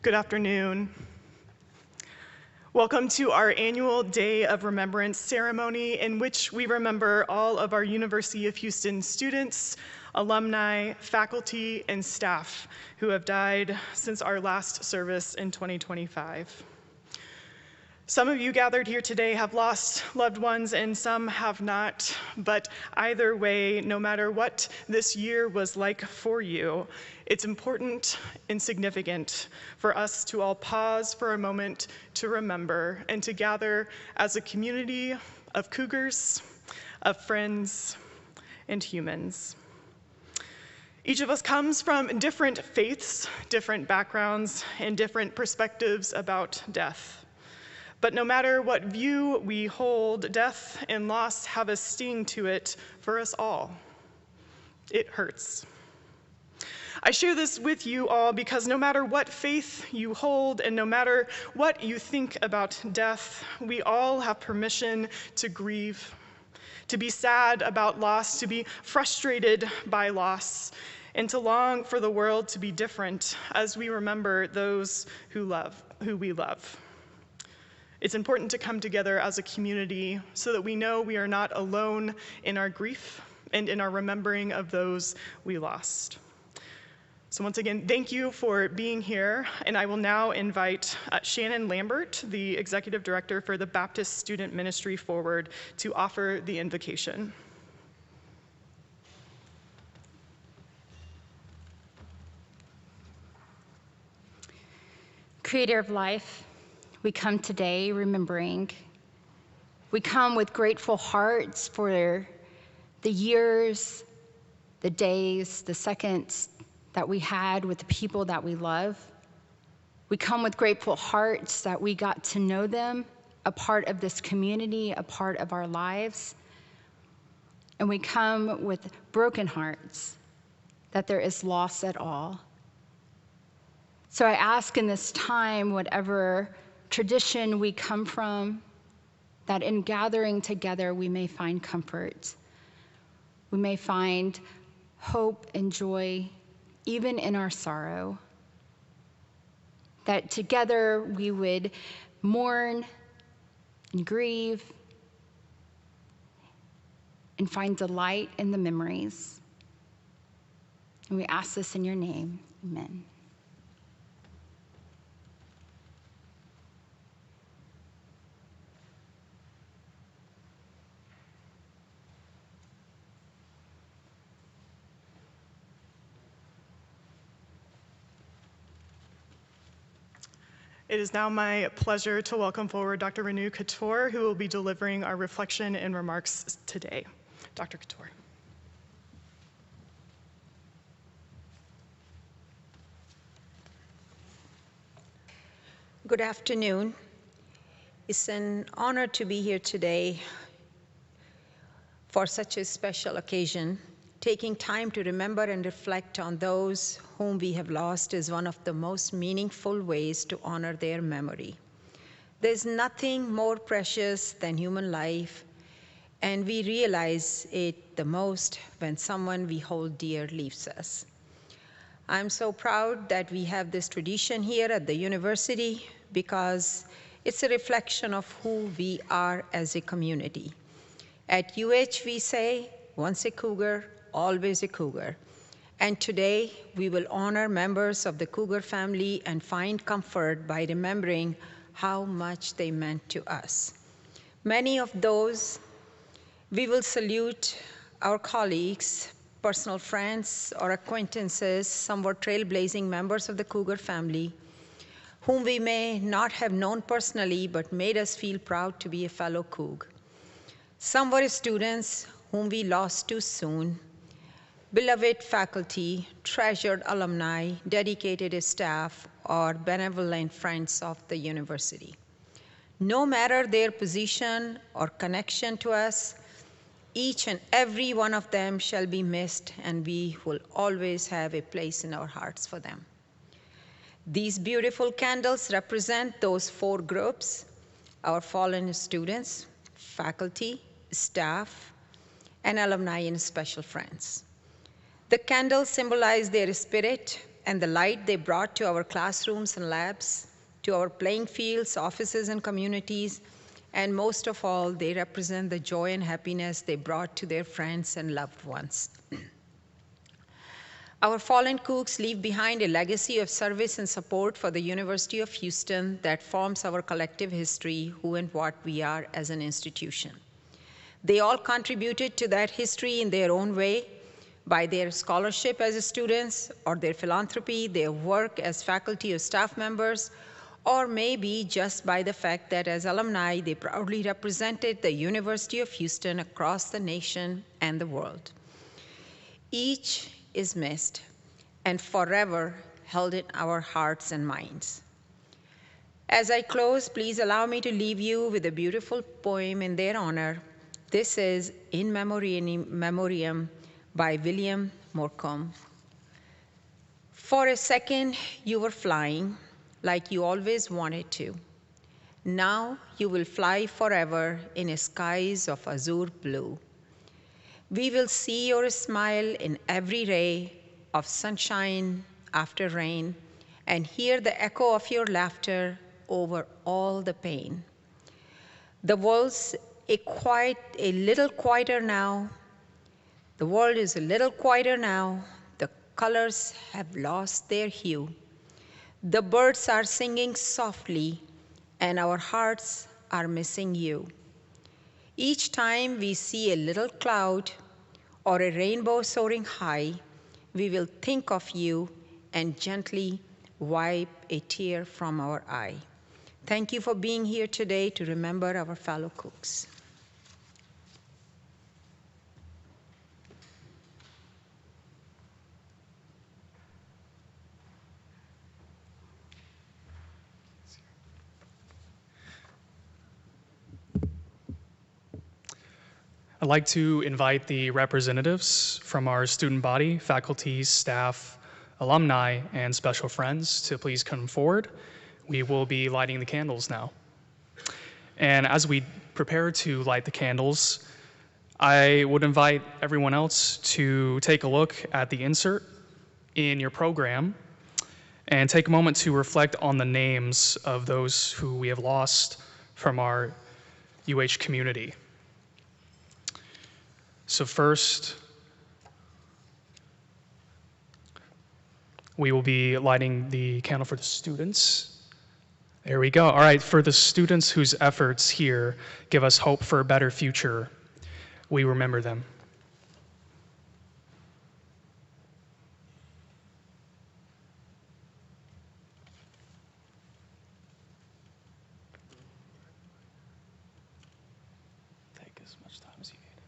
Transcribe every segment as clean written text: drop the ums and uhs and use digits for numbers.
Good afternoon. Welcome to our annual Day of Remembrance ceremony in which we remember all of our University of Houston students, alumni, faculty, and staff who have died since our last service in 2025. Some of you gathered here today have lost loved ones and some have not, but either way, no matter what this year was like for you, it's important and significant for us to all pause for a moment to remember and to gather as a community of Cougars, of friends, and humans. Each of us comes from different faiths, different backgrounds, and different perspectives about death. But no matter what view we hold, death and loss have a sting to it for us all. It hurts. I share this with you all because no matter what faith you hold and no matter what you think about death, we all have permission to grieve, to be sad about loss, to be frustrated by loss, and to long for the world to be different as we remember those who we love. It's important to come together as a community so that we know we are not alone in our grief and in our remembering of those we lost. So once again, thank you for being here, and I will now invite Shannon Lambert, the Executive Director for the Baptist Student Ministry, forward to offer the invocation. Creator of life, we come today remembering. We come with grateful hearts for the years, the days, the seconds that we had with the people that we love. We come with grateful hearts that we got to know them, a part of this community, a part of our lives. And we come with broken hearts that there is loss at all. So I ask in this time, whatever tradition we come from, that in gathering together we may find comfort. We may find hope and joy, even in our sorrow. That together we would mourn and grieve and find delight in the memories. And we ask this in your name, amen. It is now my pleasure to welcome forward Dr. Renu Couture, who will be delivering our reflection and remarks today. Dr. Couture. Good afternoon. It's an honor to be here today for such a special occasion. Taking time to remember and reflect on those whom we have lost is one of the most meaningful ways to honor their memory. There's nothing more precious than human life, and we realize it the most when someone we hold dear leaves us. I'm so proud that we have this tradition here at the university because it's a reflection of who we are as a community. At UH, we say, once a Cougar, always a Cougar. And today, we will honor members of the Cougar family and find comfort by remembering how much they meant to us. Many of those, we will salute our colleagues, personal friends, or acquaintances, some were trailblazing members of the Cougar family, whom we may not have known personally, but made us feel proud to be a fellow Coug. Some were students whom we lost too soon, beloved faculty, treasured alumni, dedicated staff, or benevolent friends of the university. No matter their position or connection to us, each and every one of them shall be missed, and we will always have a place in our hearts for them. These beautiful candles represent those four groups: our fallen students, faculty, staff, and alumni and special friends. The candles symbolize their spirit and the light they brought to our classrooms and labs, to our playing fields, offices, and communities. And most of all, they represent the joy and happiness they brought to their friends and loved ones. Our fallen Cougs leave behind a legacy of service and support for the University of Houston that forms our collective history, who and what we are as an institution. They all contributed to that history in their own way, by their scholarship as students, or their philanthropy, their work as faculty or staff members, or maybe just by the fact that as alumni, they proudly represented the University of Houston across the nation and the world. Each is missed and forever held in our hearts and minds. As I close, please allow me to leave you with a beautiful poem in their honor. This is In Memoriam by William Morcombe. For a second, you were flying like you always wanted to. Now you will fly forever in skies of azure blue. We will see your smile in every ray of sunshine after rain, and hear the echo of your laughter over all the pain. The world's a little quieter now. The world is a little quieter now. The colors have lost their hue. The birds are singing softly, and our hearts are missing you. Each time we see a little cloud or a rainbow soaring high, we will think of you and gently wipe a tear from our eye. Thank you for being here today to remember our fellow Cougs. I'd like to invite the representatives from our student body, faculty, staff, alumni, and special friends to please come forward. We will be lighting the candles now. And as we prepare to light the candles, I would invite everyone else to take a look at the insert in your program and take a moment to reflect on the names of those who we have lost from our UH community. So first, we will be lighting the candle for the students. There we go. All right, for the students whose efforts here give us hope for a better future, we remember them. Take as much time as you need.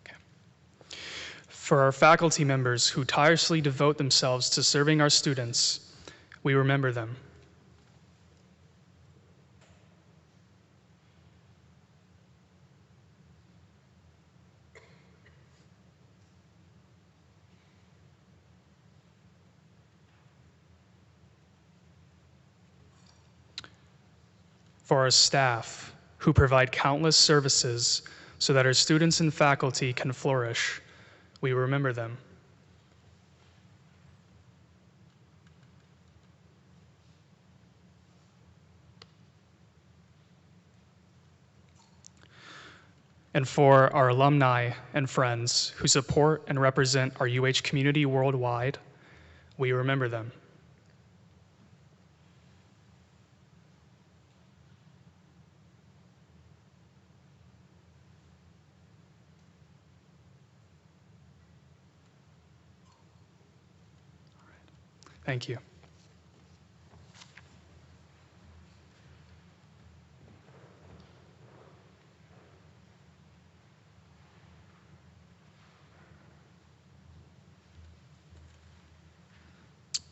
Okay. For our faculty members who tirelessly devote themselves to serving our students, we remember them. For our staff who provide countless services so that our students and faculty can flourish, we remember them. And for our alumni and friends who support and represent our UH community worldwide, we remember them. Thank you.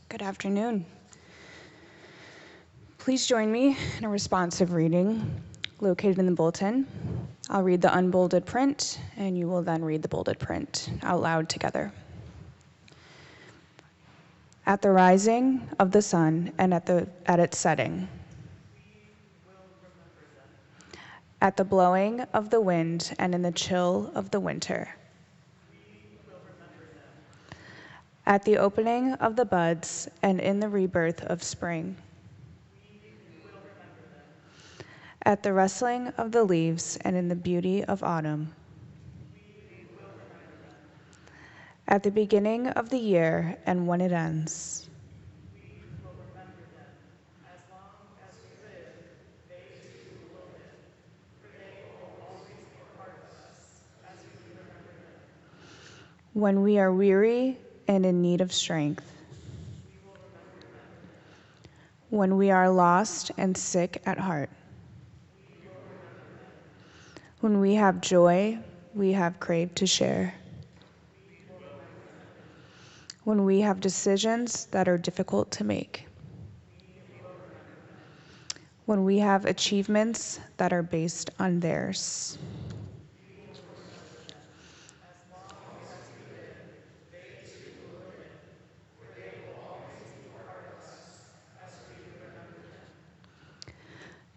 Good afternoon. Please join me in a responsive reading located in the bulletin. I'll read the unbolded print, and you will then read the bolded print out loud together. At the rising of the sun and at its setting. At the blowing of the wind and in the chill of the winter. at the opening of the buds and in the rebirth of spring, at the rustling of the leaves and in the beauty of autumn, at the beginning of the year and when it ends. When we are weary and in need of strength, when we are lost and sick at heart, when we have joy we have craved to share, when we have decisions that are difficult to make, when we have achievements that are based on theirs.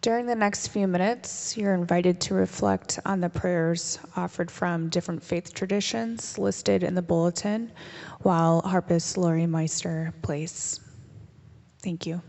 During the next few minutes, you're invited to reflect on the prayers offered from different faith traditions listed in the bulletin while harpist Lori Meister plays. Thank you.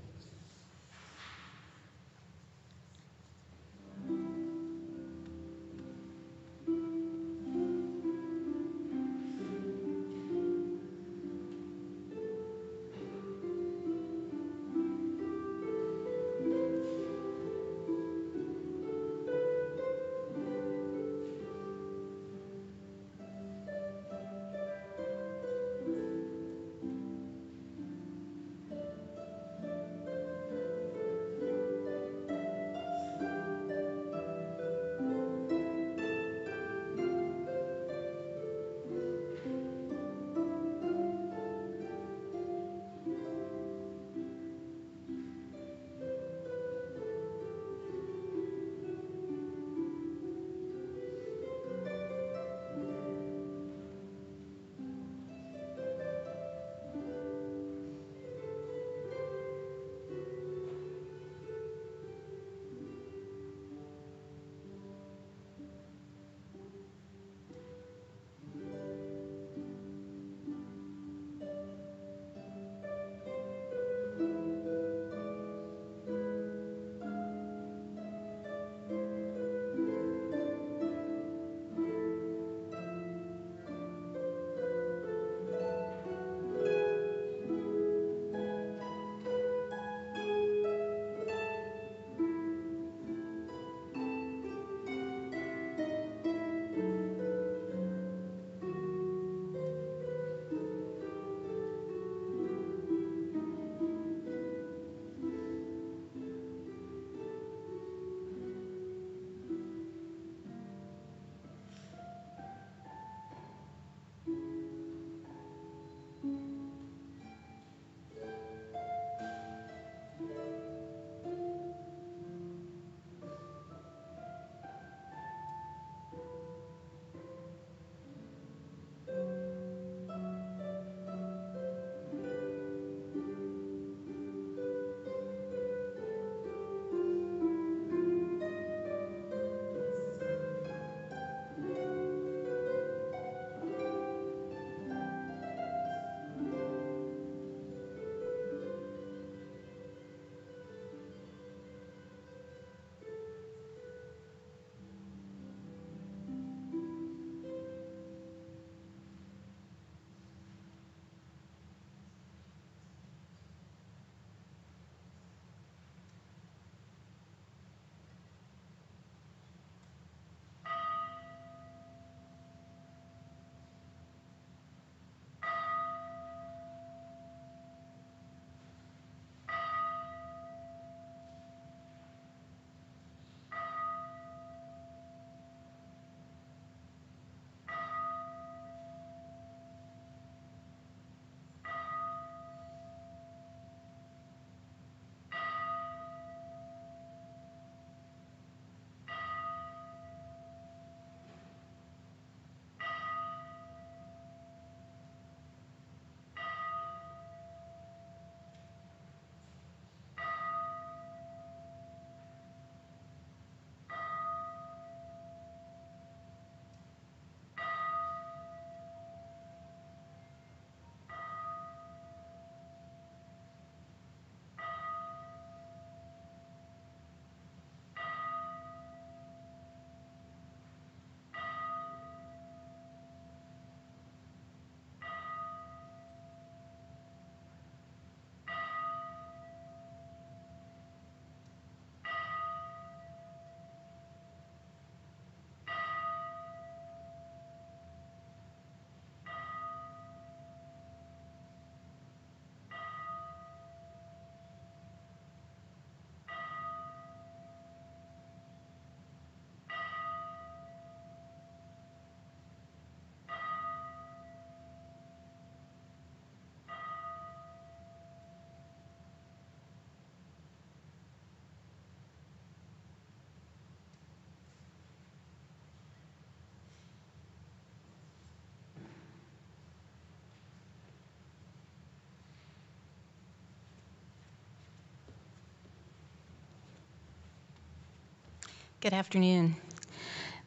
Good afternoon.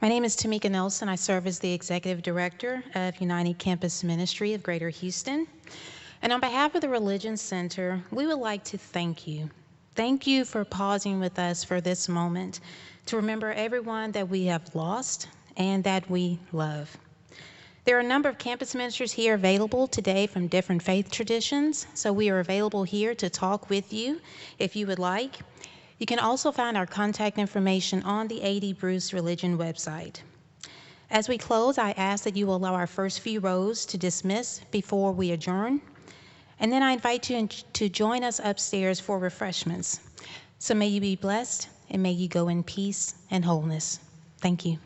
My name is Tamika Nelson. I serve as the Executive Director of United Campus Ministry of Greater Houston. And on behalf of the Religion Center, we would like to thank you. Thank you for pausing with us for this moment to remember everyone that we have lost and that we love. There are a number of campus ministers here available today from different faith traditions, so we are available here to talk with you if you would like. You can also find our contact information on the A.D. Bruce Religion website. As we close, I ask that you will allow our first few rows to dismiss before we adjourn, and then I invite you to join us upstairs for refreshments. So may you be blessed, and may you go in peace and wholeness. Thank you.